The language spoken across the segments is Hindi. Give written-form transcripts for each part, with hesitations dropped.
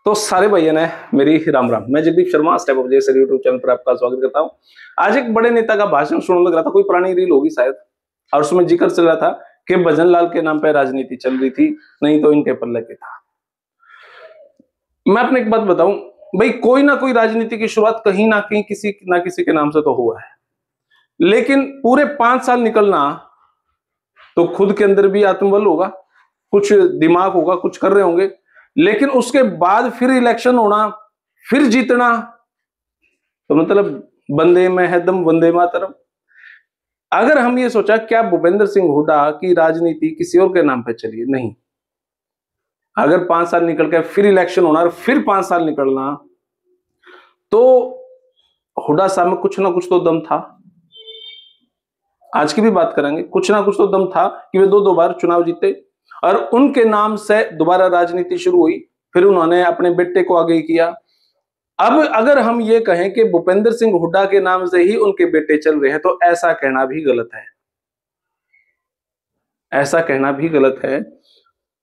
तो सारे भैया ने मेरी राम राम। मैं जगदीप शर्मा स्टेप ऑफ जय यूट्यूब चैनल पर आपका स्वागत करता हूं। आज एक बड़े नेता का भाषण सुनने लग रहा था, कोई पुरानी रील होगी शायद, और उसमें जिक्र चल रहा था कि भजन लाल के नाम पे राजनीति चल रही थी, नहीं तो इनके पल्ले के था। मैं अपने एक बात बताऊं भाई, कोई ना कोई राजनीति की शुरुआत कहीं ना कहीं किसी ना किसी के नाम से तो हुआ है, लेकिन पूरे 5 साल निकलना तो खुद के अंदर भी आत्मबल होगा, कुछ दिमाग होगा, कुछ कर रहे होंगे, लेकिन उसके बाद फिर इलेक्शन होना, फिर जीतना, तो मतलब बंदे में है दम, वंदे मातरम। अगर हम ये सोचा क्या भूपेंद्र सिंह हुड्डा की राजनीति किसी और के नाम पे चली, नहीं। अगर 5 साल निकल के फिर इलेक्शन होना और फिर 5 साल निकलना, तो हुड्डा साहब में कुछ ना कुछ तो दम था। आज की भी बात करेंगे, कुछ ना कुछ तो दम था कि वे दो बार चुनाव जीते और उनके नाम से दोबारा राजनीति शुरू हुई। फिर उन्होंने अपने बेटे को आगे किया। अब अगर हम ये कहें कि भूपेंद्र सिंह हुड्डा के नाम से ही उनके बेटे चल रहे हैं, तो ऐसा कहना भी गलत है, ऐसा कहना भी गलत है।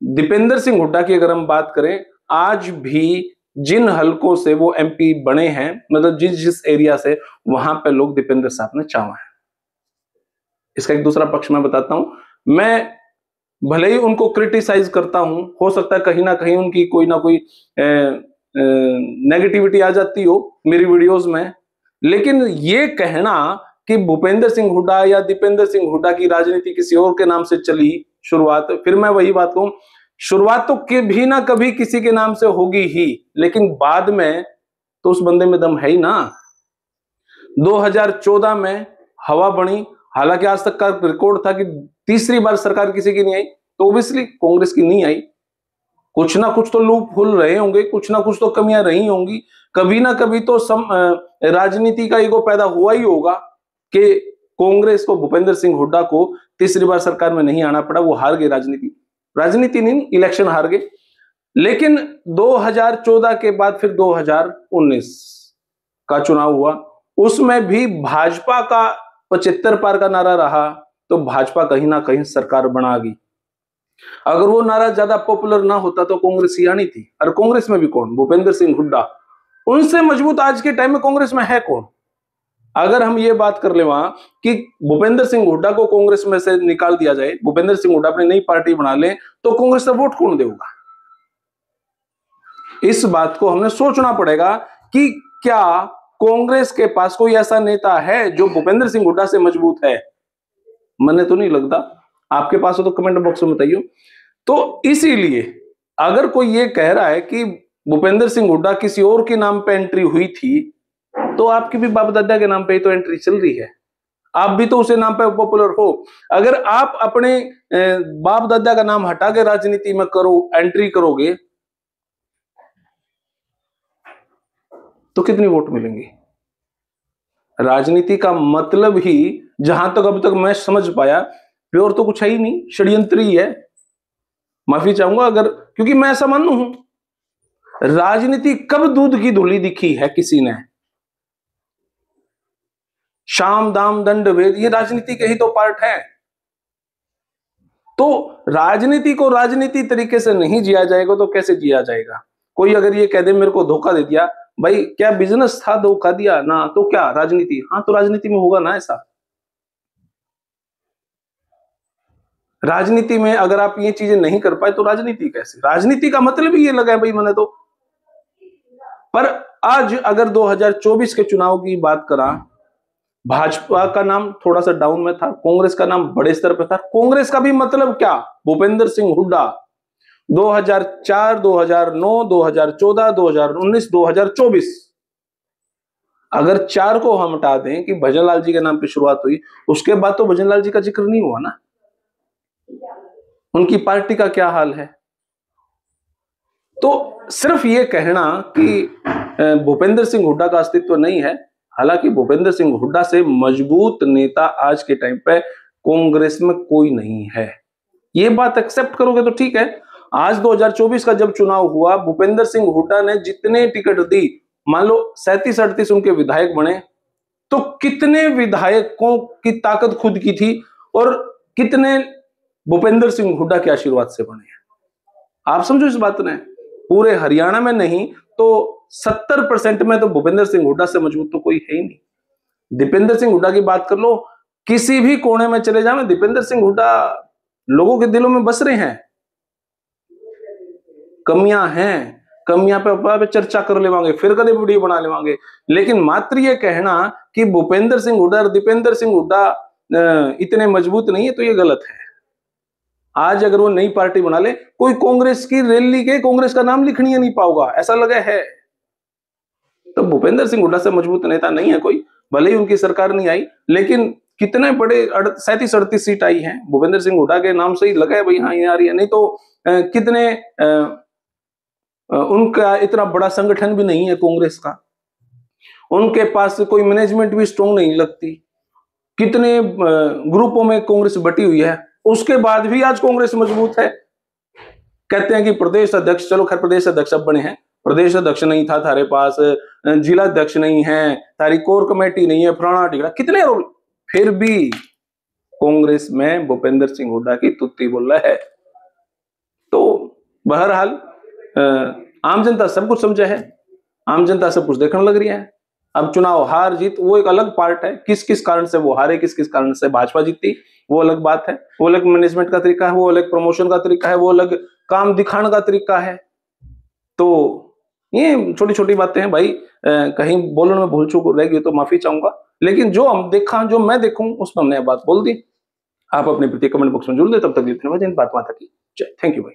दीपेंद्र सिंह हुड्डा की अगर हम बात करें, आज भी जिन हलकों से वो एमपी बने हैं, मतलब जिस एरिया से, वहां पे लोग दीपेंद्र साहब ने चाहा है। इसका एक दूसरा पक्ष मैं बताता हूं। मैं भले ही उनको क्रिटिसाइज करता हूं, हो सकता है कहीं ना कहीं उनकी कोई ना कोई नेगेटिविटी आ जाती हो मेरी वीडियोस में, लेकिन ये कहना कि भूपेंद्र सिंह हुड्डा या दीपेंद्र सिंह हुड्डा की राजनीति किसी और के नाम से चली शुरुआत, फिर मैं वही बात कहूं, शुरुआत तो कभी ना कभी किसी के नाम से होगी ही, लेकिन बाद में तो उस बंदे में दम है ही ना। 2014 में हवा बनी, हालांकि आज तक का रिकॉर्ड था कि तीसरी बार सरकार किसी की नहीं आई, तो ओबियसली कांग्रेस की नहीं आई। कुछ ना कुछ तो लूप होल रहे होंगे, कुछ ना कुछ तो कमियां रही होंगी, कभी ना कभी तो राजनीति का ईगो पैदा हुआ ही होगा कि कांग्रेस को, भूपेंद्र सिंह हुड्डा को तीसरी बार सरकार में नहीं आना पड़ा, वो हार गए राजनीति नहीं, इलेक्शन हार गए। लेकिन 2014 के बाद फिर 2019 का चुनाव हुआ, उसमें भी भाजपा का 75 पार का नारा रहा, तो भाजपा कहीं ना कहीं सरकार बना गई। अगर वो नारा ज्यादा पॉपुलर ना होता तो कांग्रेस ही आनी थी। और कांग्रेस में भी कौन? भूपेंद्र सिंह हुड्डा। उनसे मजबूत आज के टाइम में कांग्रेस में है कौन? अगर हम ये बात कर ले वहां कि भूपेंद्र सिंह हुड्डा को कांग्रेस में से निकाल दिया जाए, भूपेंद्र सिंह हुड्डा अपनी नई पार्टी बना ले, तो कांग्रेस से वोट कौन देगा? इस बात को हमने सोचना पड़ेगा कि क्या कांग्रेस के पास कोई ऐसा नेता है जो भूपेंद्र सिंह हुड्डा से मजबूत है? मैंने तो नहीं लगता। आपके पास हो तो कमेंट बॉक्स में बताइए। तो इसीलिए अगर कोई ये कह रहा है कि भूपेंद्र सिंह हुड्डा किसी और के नाम पे एंट्री हुई थी, तो आपकी भी बाप दादा के नाम पे ही तो एंट्री चल रही है, आप भी तो उसे नाम पे पॉपुलर हो। अगर आप अपने बाप दादा का नाम हटा के राजनीति में एंट्री करोगे, तो कितनी वोट मिलेंगी? राजनीति का मतलब ही, जहां तक अब तक मैं समझ पाया, प्योर तो कुछ है ही नहीं, षड्यंत्र ही है। माफी चाहूंगा अगर, क्योंकि मैं ऐसा मानू हूं, राजनीति कब दूध की धुली दिखी है किसी ने? शाम दाम दंड भेद, ये राजनीति के ही तो पार्ट है। तो राजनीति को राजनीति तरीके से नहीं जिया जाएगा तो कैसे जिया जाएगा? कोई अगर ये कह दे मेरे को धोखा दे दिया, भाई क्या बिजनेस था, धोखा दिया ना, तो क्या राजनीति? हाँ, तो राजनीति में होगा ना ऐसा। राजनीति में अगर आप ये चीजें नहीं कर पाए तो राजनीति कैसे? राजनीति का मतलब ही ये लगा है भाई मैंने तो। पर आज अगर 2024 के चुनाव की बात करा, भाजपा का नाम थोड़ा सा डाउन में था, कांग्रेस का नाम बड़े स्तर पर था। कांग्रेस का भी मतलब क्या? भूपेंद्र सिंह हुड्डा 2004, 2009, 2014, 2019, 2024, अगर 4 को हम हटा दें कि भजनलाल जी के नाम पे शुरुआत हुई, उसके बाद तो भजनलाल जी का जिक्र नहीं हुआ ना। उनकी पार्टी का क्या हाल है? तो सिर्फ ये कहना कि भूपेंद्र सिंह हुड्डा का अस्तित्व नहीं है, हालांकि भूपेंद्र सिंह हुड्डा से मजबूत नेता आज के टाइम पे कांग्रेस में कोई नहीं है। ये बात एक्सेप्ट करोगे तो ठीक है। आज 2024 का जब चुनाव हुआ, भूपेंद्र सिंह हुड्डा ने जितने टिकट दी, मान लो 37-38 उनके विधायक बने, तो कितने विधायकों की ताकत खुद की थी और कितने भूपेंद्र सिंह हुड्डा के आशीर्वाद से बने हैं? आप समझो इस बात ने। पूरे हरियाणा में नहीं तो 70% में तो भूपेंद्र सिंह हुड्डा से मजबूत तो कोई है ही नहीं। दीपेंद्र सिंह हुड्डा की बात कर लो, किसी भी कोने में चले जाओ, दीपेंद्र सिंह हुड्डा लोगों के दिलों में बस रहे हैं। कमियां हैं, कमियां पे चर्चा कर लेवांगे, फिर कदे वीडियो बना लेवांगे, लेकिन मात्र ये कहना कि भूपेंद्र सिंह हुड्डा और दीपेंद्र सिंह हुड्डा इतने मजबूत नहीं है तो ये गलत है। आज अगर वो नई पार्टी बना ले, कोई कांग्रेस की रैली के कांग्रेस का नाम लिख नहीं पाओगा, ऐसा लगा है। तो भूपेंद्र सिंह हुड्डा से मजबूत नेता नहीं है कोई, भले ही उनकी सरकार नहीं आई, लेकिन कितने बड़े 37-38 सीट आई हैं भूपेंद्र सिंह हुड्डा के नाम से ही लगा है भाई, हाँ ये आ रही है। नहीं तो कितने उनका इतना बड़ा संगठन भी नहीं है कांग्रेस का, उनके पास कोई मैनेजमेंट भी स्ट्रॉन्ग नहीं लगती, कितने ग्रुपों में कांग्रेस बटी हुई है, उसके बाद भी आज कांग्रेस मजबूत है। कहते हैं कि प्रदेश अध्यक्ष, चलो खैर प्रदेश अध्यक्ष अब बने हैं, प्रदेश अध्यक्ष नहीं था थारे पास, जिला अध्यक्ष नहीं है, तारी कोर कमेटी नहीं है, फलाना टिकड़ा, कितने रोल, फिर भी कांग्रेस में भूपेंद्र सिंह हुड्डा की तुत्ती बोल रहा है। तो बहरहाल आम जनता सब कुछ समझा है, आम जनता सब कुछ देखने लग रही है। अब चुनाव हार जीत वो एक अलग पार्ट है, किस किस कारण से वो हारे, किस किस कारण से भाजपा जीती, वो अलग बात है, वो अलग मैनेजमेंट का तरीका है, वो अलग प्रमोशन का तरीका है, वो अलग काम दिखाने का तरीका है। तो ये छोटी छोटी बातें हैं भाई, कहीं बोलने में भूल चूक रह गई तो माफी चाहूंगा, लेकिन जो हम देखा, जो मैं देखूं उसमें हमने बात बोल दी। आप अपनी प्रति कमेंट बॉक्स में जुड़ दे, तब तक धन्यवाद। बात की जय, थैंक यू भाई।